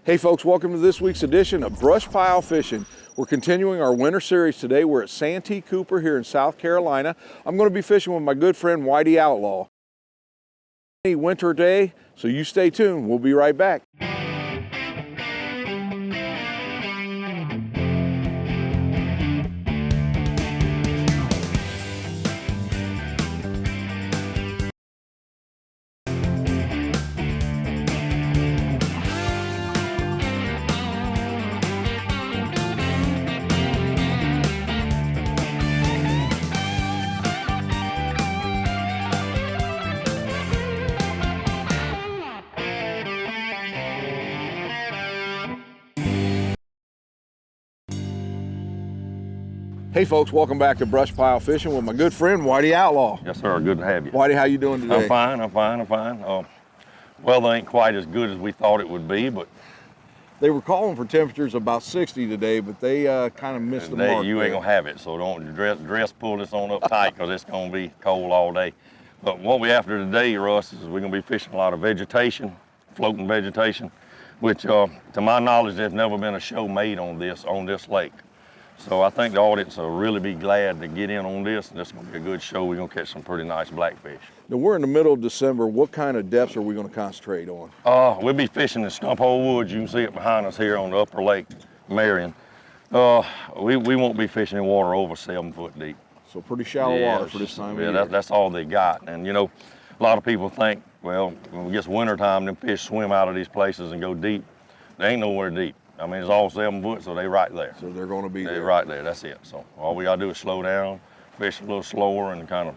Hey folks, welcome to this week's edition of BrushPile Fishing. We're continuing our winter series today. We're at Santee Cooper here in South Carolina. I'm going to be fishing with my good friend Whitey Outlaw. Winter day, so you stay tuned. We'll be right back. Hey folks, welcome back to BrushPile Fishing with my good friend Whitey Outlaw. Yes sir, good to have you. Whitey, how you doing today? I'm fine. Weather ain't quite as good as we thought it would be, but they were calling for temperatures about 60 today, but they kind of missed the mark. You ain't gonna have it, so don't dress pull this on up tight because it's gonna be cold all day. But what we after today, Russ, is we're gonna be fishing a lot of vegetation, floating vegetation, which to my knowledge, there's never been a show made on this lake. So I think the audience will really be glad to get in on this, and this is going to be a good show. We're going to catch some pretty nice blackfish. Now we're in the middle of December. What kind of depths are we going to concentrate on? We'll be fishing in Stump Hole Woods. You can see it behind us here on the upper Lake Marion. We won't be fishing in water over 7 foot deep. So pretty shallow water for this time of year. That's all they got. And you know, a lot of people think, well, when it gets winter time, them fish swim out of these places and go deep. They ain't nowhere deep. I mean, it's all 7 foot, so they right there. So they're going to be there. They're right there, that's it. So all we got to do is slow down, fish a little slower, and kind of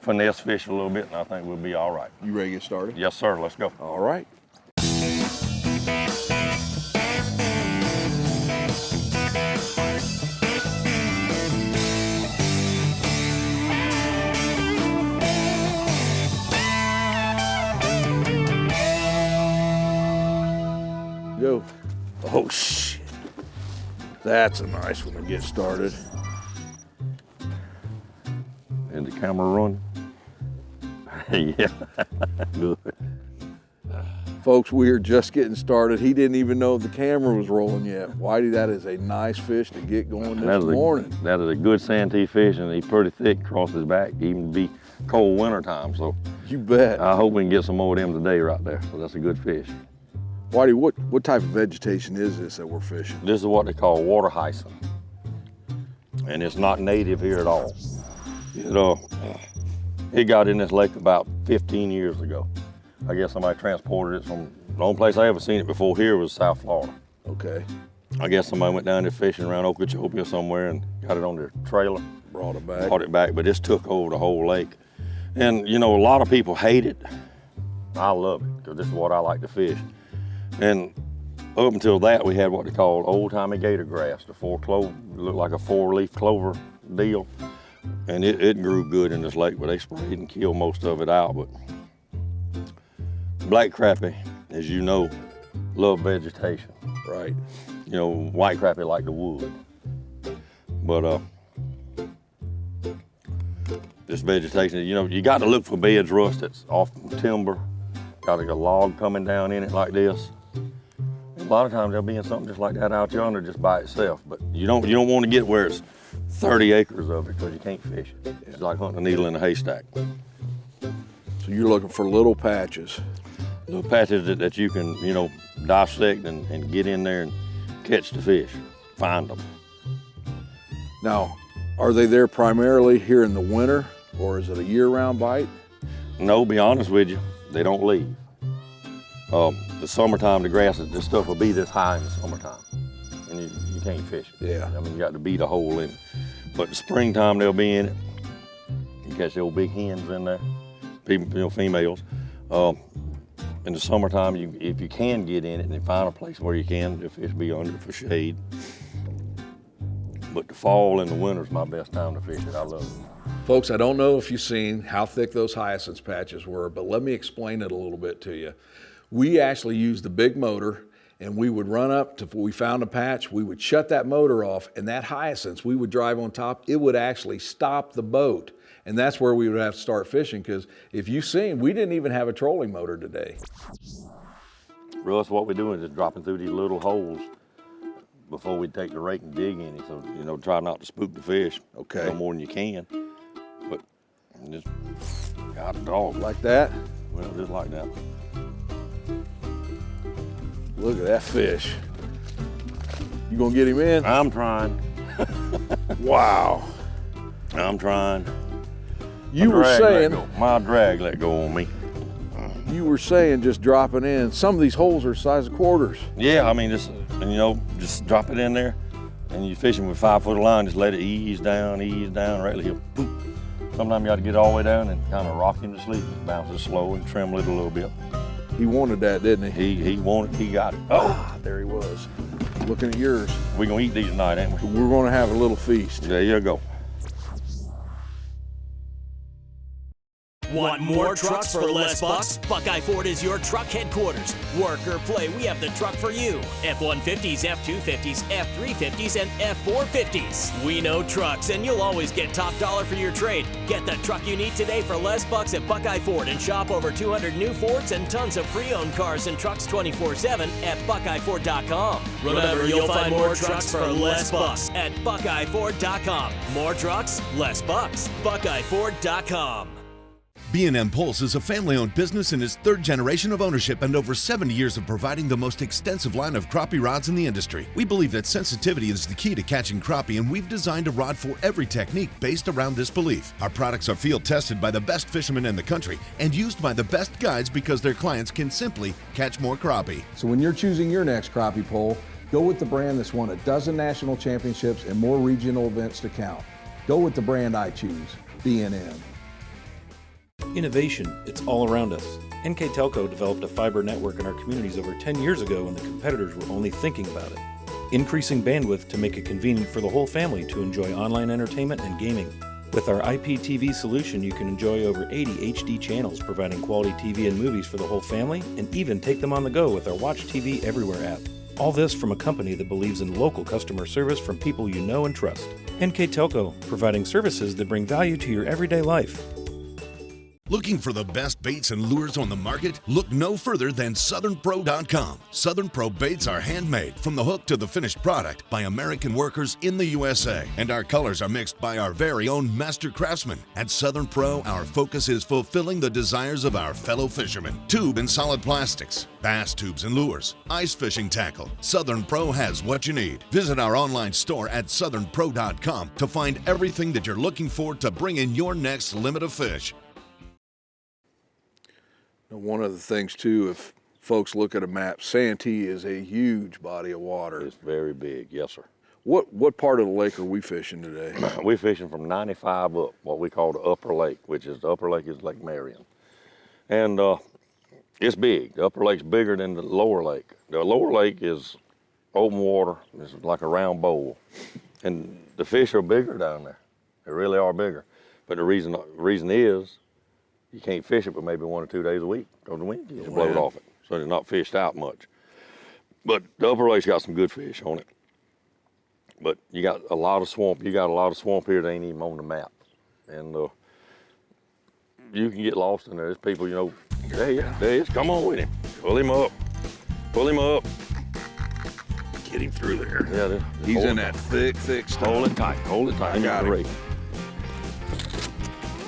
finesse fish a little bit, and I think we'll be all right. You ready to get started? Yes, sir, let's go. All right. Go. Oh shit, that's a nice one to get started. And the camera run? Yeah, good. Folks, we are just getting started. He didn't even know the camera was rolling yet. Whitey, that is a nice fish to get going this morning. That is a good Santee fish, and he's pretty thick across his back, even be cold winter time. So you bet. I hope we can get some more of them today right there. So that's a good fish. Whitey, what type of vegetation is this that we're fishing? This is what they call water hyacinth, and it's not native here at all. It got in this lake about 15 years ago. I guess somebody transported it from, the only place I ever seen it before here was South Florida. Okay. I guess somebody went down there fishing around Okeechobee or somewhere and got it on their trailer. Brought it back. Brought it back, but this took over the whole lake. And you know, a lot of people hate it. I love it, because this is what I like to fish. And up until that, we had what they called old-timey gator grass, the looked like a 4-leaf clover deal. And it grew good in this lake, but they sprayed and killed most of it out. But black crappie, as you know, love vegetation. Right. You know, white crappie like the wood. But this vegetation, you know, you got to look for beds, Russ, that's off timber, got like a log coming down in it like this. A lot of times there'll be in something just like that out yonder just by itself, but you don't want to get where it's 30 acres of it because you can't fish it. It's like hunting a needle in a haystack. So you're looking for little patches. Little patches that you can, you know, dissect and get in there and catch the fish, find them. Now, are they there primarily here in the winter, or is it a year-round bite? No, be honest with you, they don't leave. The summertime, the grass, this stuff will be this high in the summertime, and you can't fish it. Yeah. I mean, you got to beat a hole in it. But the springtime, they'll be in it. You catch the old big hens in there, people, you know, females. In the summertime, if you can get in it and find a place where you can, the fish be under for shade. But the fall and the winter is my best time to fish it. I love it. Folks, I don't know if you've seen how thick those hyacinth patches were, but let me explain it a little bit to you. We actually used the big motor, and we would run up to, we found a patch, we would shut that motor off, and that hyacinth, we would drive on top, it would actually stop the boat. And that's where we would have to start fishing, because if you've seen, we didn't even have a trolling motor today. Russ, what we're doing is just dropping through these little holes before we take the rake and dig in it. So, you know, try not to spook the fish. Okay. No more than you can. But just got a dog. Like that? Well, just like that. Look at that fish. You gonna get him in? I'm trying. Wow. I'm trying. You were saying, my drag let go on me. you were saying just dropping in. Some of these holes are the size of quarters. Yeah, I mean, just, you know, just drop it in there and you're fishing with 5 foot of line, just let it ease down, right here, boom. Sometimes you got to get all the way down and kind of rock him to sleep, bounce it slow and tremble it a little bit. He wanted that, didn't he? He wanted, he got it. Oh, there he was. Looking at yours. We're gonna eat these tonight, ain't we? We're gonna have a little feast. There you go. Want more trucks for less bucks? Buckeye Ford is your truck headquarters. Work or play, we have the truck for you. F-150s, F-250s, F-350s, and F-450s. We know trucks, and you'll always get top dollar for your trade. Get the truck you need today for less bucks at Buckeye Ford and shop over 200 new Fords and tons of pre-owned cars and trucks 24/7 at BuckeyeFord.com. Remember, you'll find more trucks for less bucks at BuckeyeFord.com. More trucks, less bucks. BuckeyeFord.com. B&M Pulse is a family-owned business in its 3rd generation of ownership and over 70 years of providing the most extensive line of crappie rods in the industry. We believe that sensitivity is the key to catching crappie, and we've designed a rod for every technique based around this belief. Our products are field tested by the best fishermen in the country and used by the best guides because their clients can simply catch more crappie. So when you're choosing your next crappie pole, go with the brand that's won a dozen national championships and more regional events to count. Go with the brand I choose, B&M. Innovation, it's all around us. NK Telco developed a fiber network in our communities over 10 years ago when the competitors were only thinking about it. Increasing bandwidth to make it convenient for the whole family to enjoy online entertainment and gaming. With our IPTV solution, you can enjoy over 80 HD channels, providing quality TV and movies for the whole family, and even take them on the go with our Watch TV Everywhere app. All this from a company that believes in local customer service from people you know and trust. NK Telco, providing services that bring value to your everyday life. Looking for the best baits and lures on the market? Look no further than SouthernPro.com. Southern Pro baits are handmade from the hook to the finished product by American workers in the USA. And our colors are mixed by our very own master craftsmen. At Southern Pro, our focus is fulfilling the desires of our fellow fishermen. Tube and solid plastics, bass tubes and lures, ice fishing tackle. Southern Pro has what you need. Visit our online store at SouthernPro.com to find everything that you're looking for to bring in your next limit of fish. One of the things too, if folks look at a map, Santee is a huge body of water. It's very big, yes, sir. What part of the lake are we fishing today? We're fishing from 95 up, what we call the upper lake, which is the upper lake is Lake Marion. And it's big. The upper lake's bigger than the lower lake. The lower lake is open water. It's like a round bowl. And the fish are bigger down there. They really are bigger. But the reason is, you can't fish it but maybe 1 or 2 days a week because the wind gets blowed off it. So they're not fished out much. But the upper lake's got some good fish on it. But you got a lot of swamp. You got a lot of swamp here that ain't even on the map. And you can get lost in there. There's people, you know, there he is. Come on with him. Pull him up. Pull him up. Get him through there. Yeah, he's in that thick stuff. Hold it tight. Hold it tight. I got him.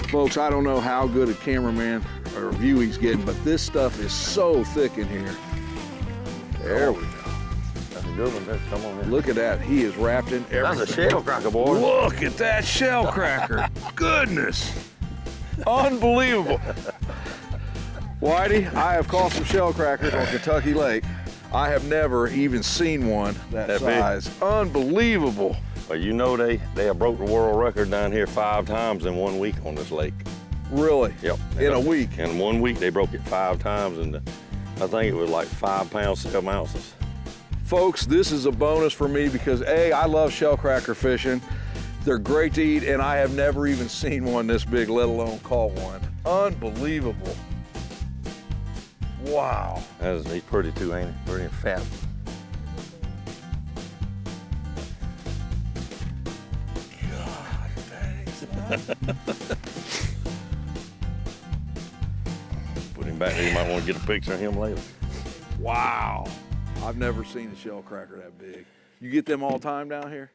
Folks, I don't know how good a cameraman or view he's getting, but this stuff is so thick in here. There we go. That's a good one. Come on in. Look at that. He is wrapped in everything. That's a shell cracker, boy. Look at that shell cracker. Goodness. Unbelievable. Whitey, I have caught some shell crackers on Kentucky Lake. I have never even seen one that size. Big. Unbelievable. Well, you know they have broke the world record down here 5 times in 1 week on this lake. Really? Yep. In a week? In 1 week, they broke it 5 times, and I think it was like 5 pounds, 7 ounces. Folks, this is a bonus for me because A, I love shell cracker fishing. They're great to eat, and I have never even seen one this big, let alone caught one. Unbelievable. Wow. He's pretty too, ain't he? Pretty fat. Put him back there. You might want to get a picture of him later. Wow. I've never seen a shell cracker that big. You get them all the time down here?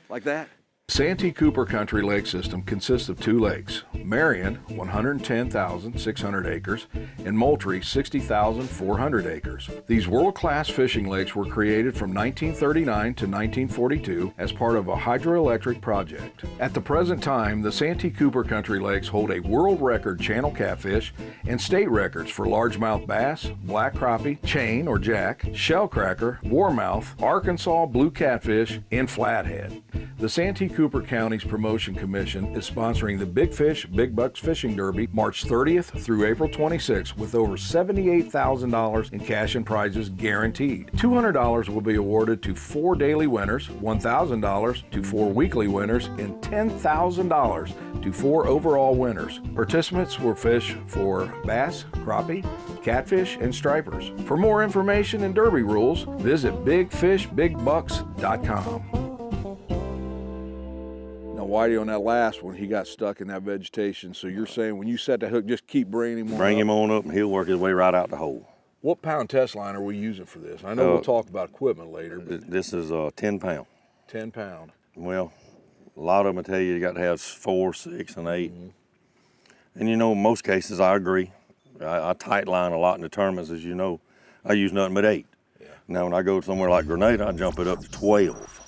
Like that? Santee Cooper Country Lake System consists of 2 lakes, Marion, 110,600 acres, and Moultrie, 60,400 acres. These world-class fishing lakes were created from 1939 to 1942 as part of a hydroelectric project. At the present time, the Santee Cooper Country Lakes hold a world record channel catfish and state records for largemouth bass, black crappie, chain or jack, shell cracker, warmouth, Arkansas blue catfish, and flathead. The Santee Cooper County's Promotion Commission is sponsoring the Big Fish, Big Bucks Fishing Derby March 30th through April 26th with over $78,000 in cash and prizes guaranteed. $200 will be awarded to 4 daily winners, $1,000 to 4 weekly winners, and $10,000 to 4 overall winners. Participants will fish for bass, crappie, catfish, and stripers. For more information and derby rules, visit bigfishbigbucks.com. Whitey, on that last one, he got stuck in that vegetation. So you're saying when you set that hook, just keep bringing him on Bring up? him on up and he'll work his way right out the hole. What pound test line are we using for this? I know we'll talk about equipment later. But This is 10 pound. 10 pound. Well, a lot of them tell you got to have 4, 6, and 8. And you know, in most cases, I agree. I tight line a lot in the tournaments, as you know. I use nothing but 8. Yeah. Now, when I go somewhere like Grenada, I jump it up to 12.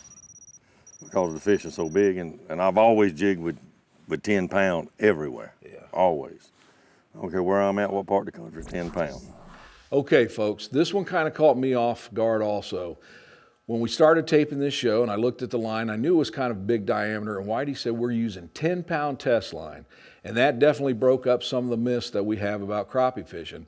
Because the fish is so big, and I've always jigged with 10 pound everywhere. Yeah. Always. I don't care where I'm at, what part of the country, 10 pound. Okay, folks, this one kind of caught me off guard also. When we started taping this show and I looked at the line, I knew it was kind of big diameter, and Whitey said we're using 10 pound test line. And that definitely broke up some of the myths that we have about crappie fishing.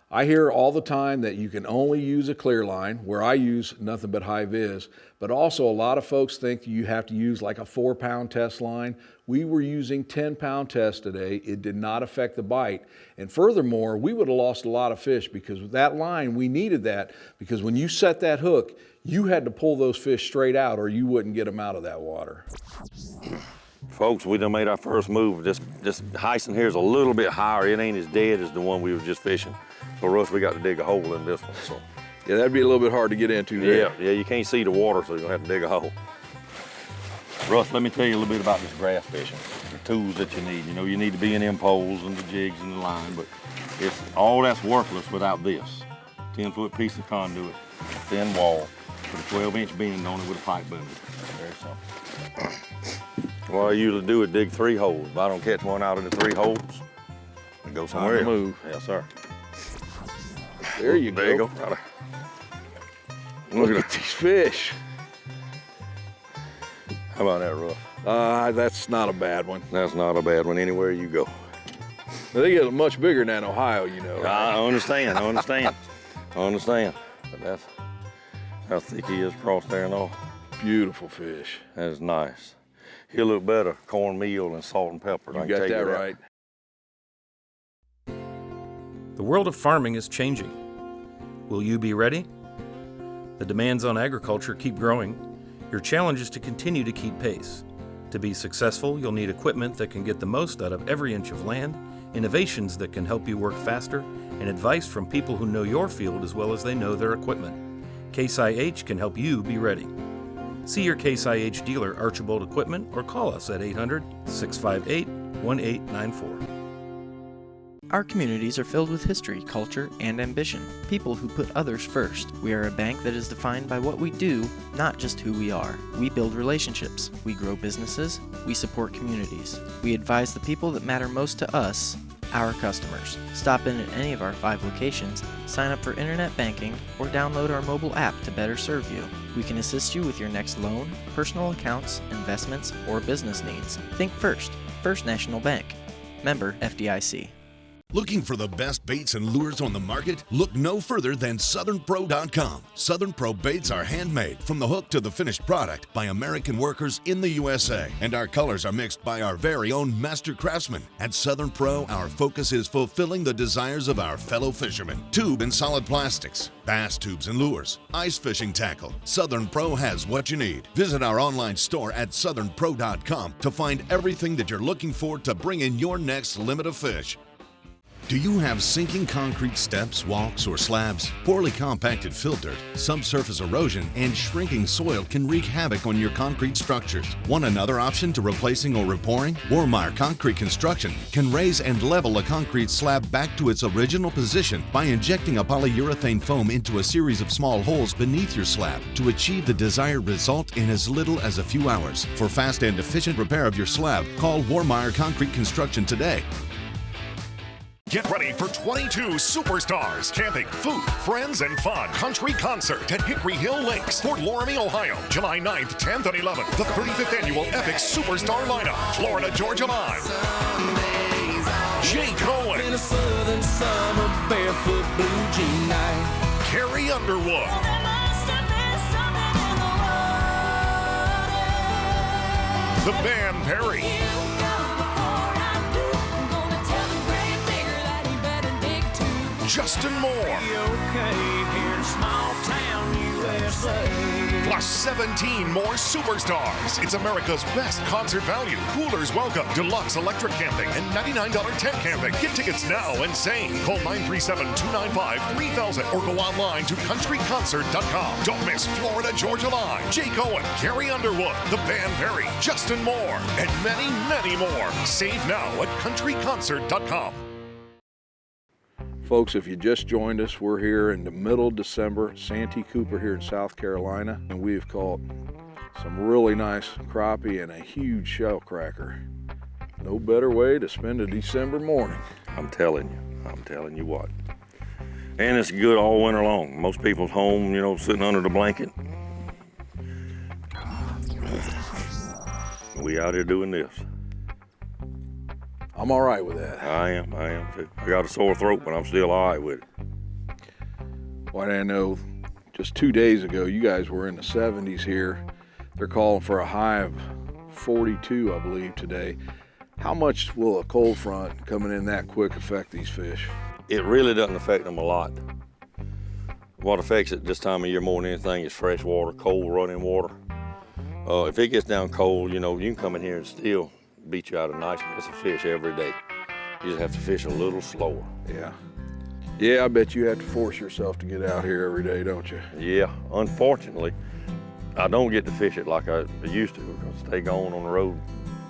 I hear all the time that you can only use a clear line, where I use nothing but high vis, but also a lot of folks think you have to use like a 4 pound test line. We were using 10 pound test today. It did not affect the bite. And furthermore, we would have lost a lot of fish because with that line, we needed that because when you set that hook, you had to pull those fish straight out or you wouldn't get them out of that water. Folks, we done made our first move. This hyson here is a little bit higher. It ain't as dead as the one we were just fishing. So Russ, we got to dig a hole in this one. So Yeah, that'd be a little bit hard to get into there. yeah, you can't see the water, so you're gonna have to dig a hole. Russ, let me tell you a little bit about this grass fishing, the tools that you need. You know, you need to be in them poles and the jigs and the line, but it's all that's worthless without this. 10-foot piece of conduit, thin wall, with a 12-inch bend on it with a pipe bundle. Very simple. What I usually do is dig 3 holes. If I don't catch one out of the 3 holes, I go somewhere else. Move. Yes, sir. There you There you go. go. Right. Look at these fish. How about that, Russ? That's not a bad one. That's not a bad one anywhere you go. They get much bigger than Ohio, you know. Right? I understand. But that's how thick he is across there and all. Beautiful fish. That is nice. He'll look better cornmeal and salt and pepper. You got that right. The world of farming is changing. Will you be ready? The demands on agriculture keep growing. Your challenge is to continue to keep pace. To be successful, you'll need equipment that can get the most out of every inch of land, innovations that can help you work faster, and advice from people who know your field as well as they know their equipment. Case IH can help you be ready. See your Case IH dealer, Archibald Equipment, or call us at 800-658-1894. Our communities are filled with history, culture, and ambition. People who put others first. We are a bank that is defined by what we do, not just who we are. We build relationships. We grow businesses. We support communities. We advise the people that matter most to us, our customers. Stop in at any of our 5 locations, sign up for internet banking, or download our mobile app to better serve you. We can assist you with your next loan, personal accounts, investments, or business needs. Think First. First National Bank. Member FDIC. Looking for the best baits and lures on the market? Look no further than SouthernPro.com. Southern Pro baits are handmade from the hook to the finished product by American workers in the USA. And our colors are mixed by our very own master craftsmen. At Southern Pro, our focus is fulfilling the desires of our fellow fishermen. Tube and solid plastics, bass tubes and lures, ice fishing tackle. Southern Pro has what you need. Visit our online store at SouthernPro.com to find everything that you're looking for to bring in your next limit of fish. Do you have sinking concrete steps, walks, or slabs? Poorly compacted fill dirt, subsurface erosion, and shrinking soil can wreak havoc on your concrete structures. Want another option to replacing or repouring? Warmeyer Concrete Construction can raise and level a concrete slab back to its original position by injecting a polyurethane foam into a series of small holes beneath your slab to achieve the desired result in as little as a few hours. For fast and efficient repair of your slab, call Warmeyer Concrete Construction today. Get ready for 22 superstars. Camping, food, friends, and fun. Country concert at Hickory Hill Lakes, Fort Loramie, Ohio. July 9th, 10th, and 11th. The 35th Annual Epic Superstar Lineup. Florida Georgia Line. Jay Cohen. In a southern summer, barefoot blue jean night. Carrie Underwood. The Band Perry. Justin Moore. Plus 17 more superstars. It's America's best concert value. Coolers welcome, deluxe electric camping, and $99 tent camping. Get tickets now and save. Call 937-295-3000 or go online to countryconcert.com. Don't miss Florida Georgia Line, Jay Cohen, Carrie Underwood, The Band Perry, Justin Moore, and many, many more. Save now at countryconcert.com. Folks, if you just joined us, we're here in the middle of December, Santee Cooper here in South Carolina, and we have caught some really nice crappie and a huge shell cracker. No better way to spend a December morning. I'm telling you what. And it's good all winter long. Most people's home, you know, sitting under the blanket. We out here doing this. I'm all right with that. I am too. I got a sore throat, but I'm still all right with it. Why, I know just 2 days ago, you guys were in the 70s here. They're calling for a high of 42, I believe, today. How much will a cold front coming in that quick affect these fish? It really doesn't affect them a lot. What affects it this time of year more than anything is fresh water, cold running water. If it gets down cold, you know, you can come in here and still beat you out a nice piece of fish every day. You just have to fish a little slower. Yeah, I bet you have to force yourself to get out here every day, don't you? Yeah, unfortunately, I don't get to fish it like I used to because they go on the road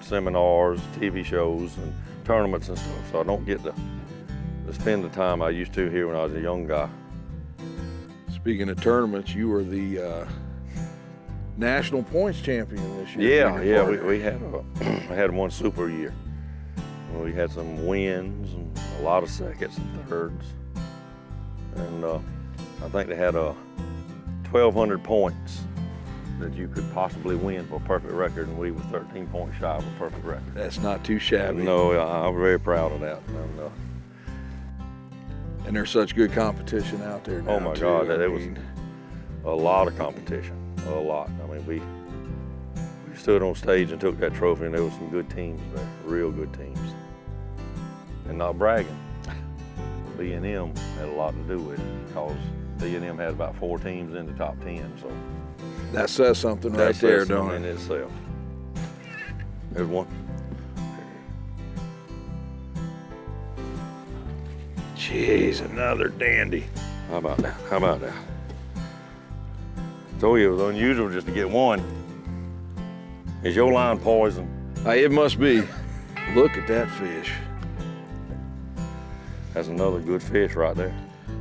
seminars, TV shows, and tournaments and stuff, so I don't get to spend the time I used to here when I was a young guy. Speaking of tournaments, you were the national points champion this year. Yeah, we had I had one super year. We had some wins and a lot of seconds and thirds, and I think they had 1,200 points that you could possibly win for a perfect record, and we were 13 points shy of a perfect record. That's not too shabby. No, I'm very proud of that. And there's such good competition out there now. Oh my God, there was a lot of competition. A lot. I mean, we stood on stage and took that trophy, and there was some good teams there, real good teams. And not bragging, B&M had a lot to do with it because B&M had about 4 teams in the top 10. So that says something right there, don't it? In itself. There's one. Jeez, another dandy. How about that? Told you it was unusual just to get one. Is your line poison? It must be. Look at that fish. That's another good fish right there.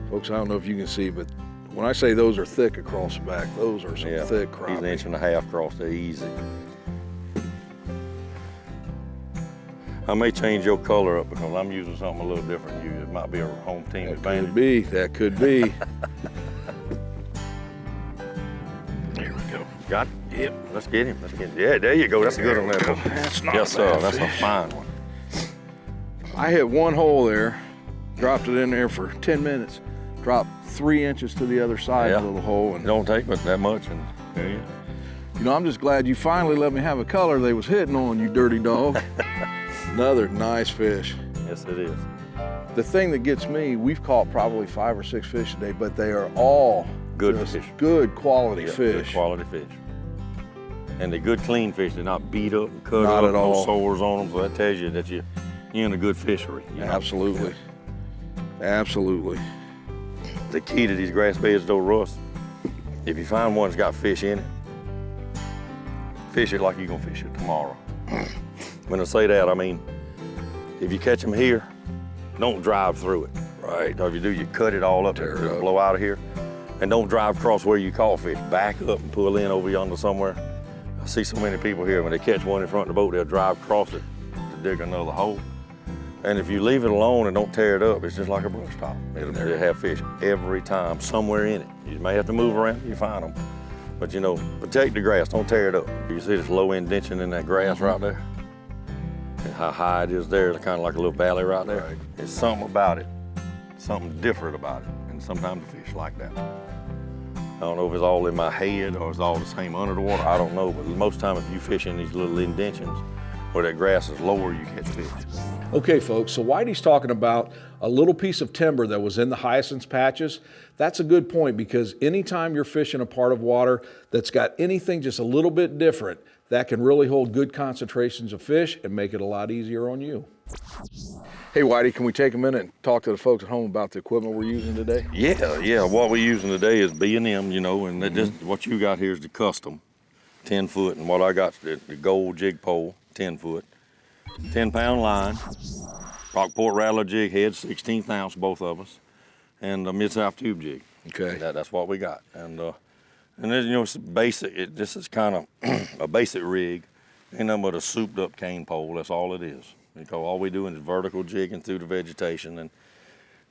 Folks, I don't know if you can see, but when I say those are thick across the back, those are some thick crappie. He's 1.5 inches across there, easy. I may change your color up because I'm using something a little different than you. It might be a home team advantage. That could be. Got it? Yep. Let's get him. Yeah, there you go. That's a good one there. That's not yes, sir. bad That's fish. a fine one. I hit one hole there, dropped it in there for 10 minutes, dropped 3 inches to the other side of the little hole. And it don't take but that much. And yeah. You know, I'm just glad you finally let me have a color they was hitting on, you dirty dog. Another nice fish. Yes, it is. The thing that gets me, we've caught probably 5 or 6 fish today, but they are all good fish. Good quality fish. Good quality fish. And they're good clean fish. They're not beat up and cut Not up, at all. no sores on them. So that tells you that you're in a good fishery. Absolutely. Absolutely. The key to these grass beds though, Russ, if you find one that's got fish in it, fish it like you're gonna fish it tomorrow. When I say that, I mean, if you catch them here, don't drive through it. Right. So if you do, you cut it all up, Tear it up. blow out of here, and don't drive across where you caught fish. Back up and pull in over yonder somewhere. I see so many people here, when they catch one in front of the boat, they'll drive across it to dig another hole. And if you leave it alone and don't tear it up, it's just like a brush top. It'll have fish every time, somewhere in it. You may have to move around, you find them. But you know, protect the grass, don't tear it up. You see this low indentation in that grass right there? And how high it is there, it's kind of like a little valley right there. Right. It's something about it, something different about it. And sometimes the fish like that. I don't know if it's all in my head or it's all the same under the water, I don't know. But most of the time, if you fish in these little indentions where that grass is lower, you catch fish. Okay, folks, so Whitey's talking about a little piece of timber that was in the hyacinth patches. That's a good point, because anytime you're fishing a part of water that's got anything just a little bit different, that can really hold good concentrations of fish and make it a lot easier on you. Hey, Whitey, can we take a minute and talk to the folks at home about the equipment we're using today? Yeah, what we're using today is B&M, you know, and this, what you got here is the custom 10 foot, and what I got is the gold jig pole, 10 foot. 10-pound line, Rockport Rattler jig head, 16th ounce, both of us, and a Mid-South tube jig. Okay. That's what we got. And then, you know, it's basic. This is kind of a basic rig, ain't nothing but a souped up cane pole. That's all it is. Because all we doing is vertical jigging through the vegetation. And,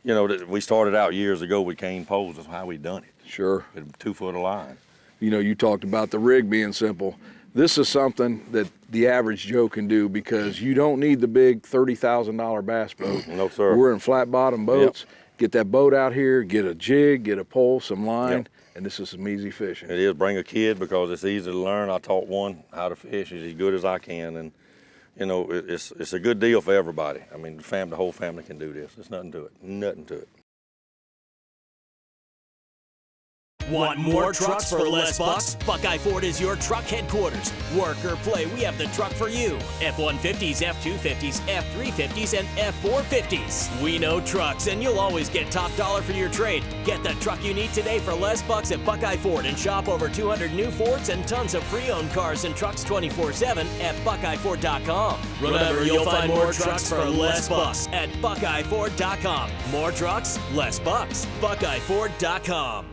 you know, we started out years ago with cane poles. That's how we done it. Sure. With 2 foot of line. You know, you talked about the rig being simple. This is something that the average Joe can do, because you don't need the big $30,000 bass boat. No, sir. We're in flat bottom boats. Yep. Get that boat out here, get a jig, get a pole, some line, yep. And this is some easy fishing. It is. Bring a kid, because it's easy to learn. I taught one how to fish as good as I can, and you know, it's a good deal for everybody. I mean, the whole family can do this. There's nothing to it. Nothing to it. Want more trucks for less bucks? Buckeye Ford is your truck headquarters. Work or play, we have the truck for you. F-150s, F-250s, F-350s, and F-450s. We know trucks, and you'll always get top dollar for your trade. Get the truck you need today for less bucks at Buckeye Ford, and shop over 200 new Fords and tons of pre-owned cars and trucks 24/7 at BuckeyeFord.com. Remember, you'll find more trucks for less bucks at BuckeyeFord.com. More trucks, less bucks. BuckeyeFord.com.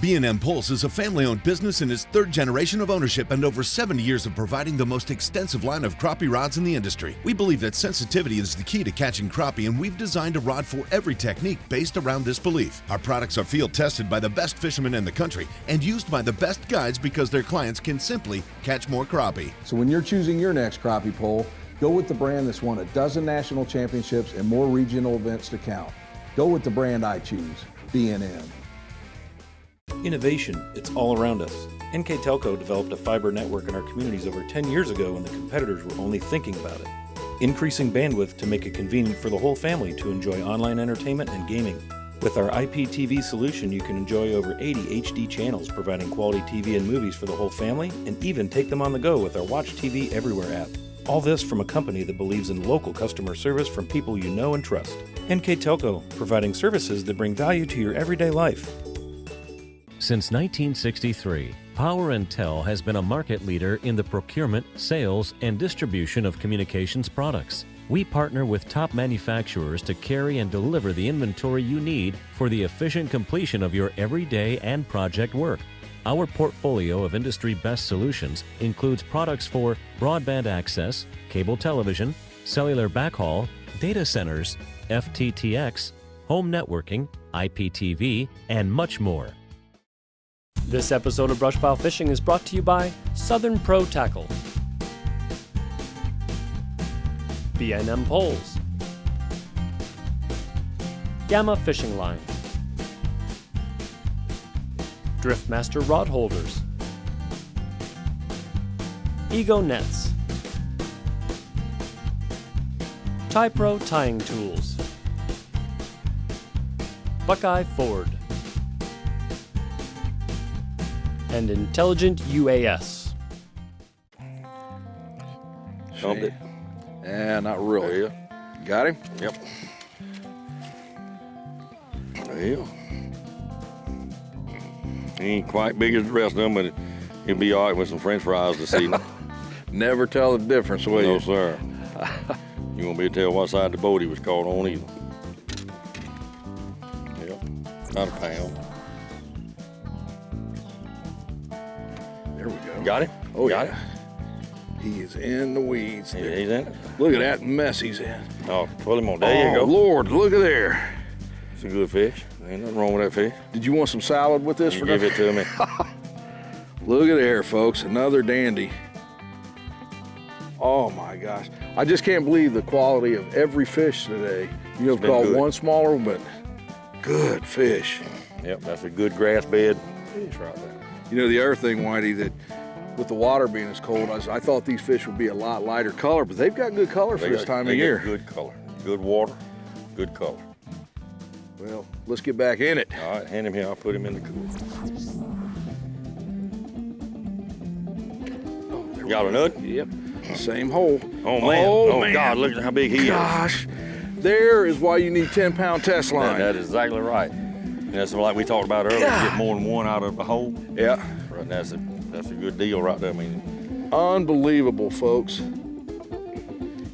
B&M Poles is a family-owned business in its 3rd generation of ownership and over 70 years of providing the most extensive line of crappie rods in the industry. We believe that sensitivity is the key to catching crappie, and we've designed a rod for every technique based around this belief. Our products are field tested by the best fishermen in the country and used by the best guides, because their clients can simply catch more crappie. So when you're choosing your next crappie pole, go with the brand that's won a dozen national championships and more regional events to count. Go with the brand I choose, B&M. Innovation, it's all around us. NK Telco developed a fiber network in our communities over 10 years ago when the competitors were only thinking about it. Increasing bandwidth to make it convenient for the whole family to enjoy online entertainment and gaming. With our IPTV solution, you can enjoy over 80 HD channels, providing quality TV and movies for the whole family, and even take them on the go with our Watch TV Everywhere app. All this from a company that believes in local customer service from people you know and trust. NK Telco, providing services that bring value to your everyday life. Since 1963, Power & Tel has been a market leader in the procurement, sales, and distribution of communications products. We partner with top manufacturers to carry and deliver the inventory you need for the efficient completion of your everyday and project work. Our portfolio of industry best solutions includes products for broadband access, cable television, cellular backhaul, data centers, FTTX, home networking, IPTV, and much more. This episode of BrushPile Fishing is brought to you by Southern Pro Tackle, B&M Poles, Gamma Fishing Line, Driftmaster Rod Holders, Ego Nets, Tie Pro Tying Tools, Buckeye Ford, and Intelligent UAS. Dumped it. Yeah, not really. Yeah. Got him? Yep. Well, he ain't quite big as the rest of them, but he'll be all right with some French fries this evening. Never tell the difference, will No, you? sir. You won't be able to tell what side of the boat he was caught on either. Yep, about a pound. There we go. Got it? Oh, Got yeah. He is in the weeds. it? He's in it? Look at that mess he's in. Oh, pull him on. There you go. Lord, look at there. It's a good fish. Ain't nothing wrong with that fish. Did you want some salad with this? You for give nothing? it to me. Look at there, folks. Another dandy. Oh my gosh. I just can't believe the quality of every fish today. You know, It's been caught good. one smaller, but good fish. Yep, that's a good grass bed fish right there. You know, the other thing, Whitey, that with the water being as cold, I thought these fish would be a lot lighter color, but they've got good color for this time of year. Good color, good water, good color. Well, let's get back in it. All right, hand him here. I'll put him in the cooler. There we Got go. a nut? Yep. Same hole. Oh man! Oh, Man. God! Look at how big he Gosh, there is why you need 10-pound test is. line. That is exactly right. And that's like we talked about earlier. Get more than one out of the hole. Yeah. Right, that's a good deal right there. I mean, Unbelievable, folks.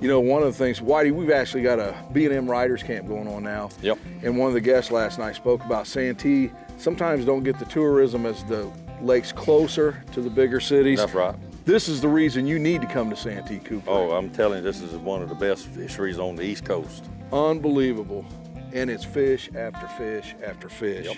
You know, one of the things, Whitey, we've actually got a B&M Riders Camp going on now. Yep. And one of the guests last night spoke about Santee sometimes don't get the tourism as the lakes closer to the bigger cities. that's right. This is the reason you need to come to Santee, Cooper. Oh, I'm telling you, this is one of the best fisheries on the East Coast. Unbelievable. And it's fish after fish after fish. Yep.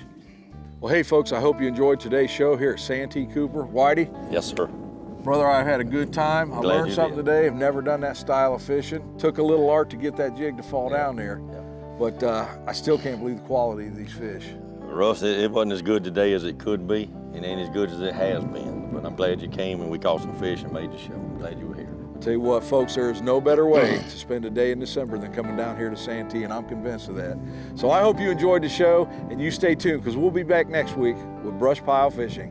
Well, hey, folks, I hope you enjoyed today's show here at Santee, Cooper. Whitey, Yes, sir. brother, I've had a good time. I Glad learned you something did. today. I've never done that style of fishing. Took a little art to get that jig to fall down there. But I still can't believe the quality of these fish. Russ, it wasn't as good today as it could be. It ain't as good as it has been. But I'm glad you came and we caught some fish and made the show. I'm glad you were here. I'll tell you what, folks, there is no better way to spend a day in December than coming down here to Santee, and I'm convinced of that. So I hope you enjoyed the show, and you stay tuned, because we'll be back next week with BrushPile Fishing.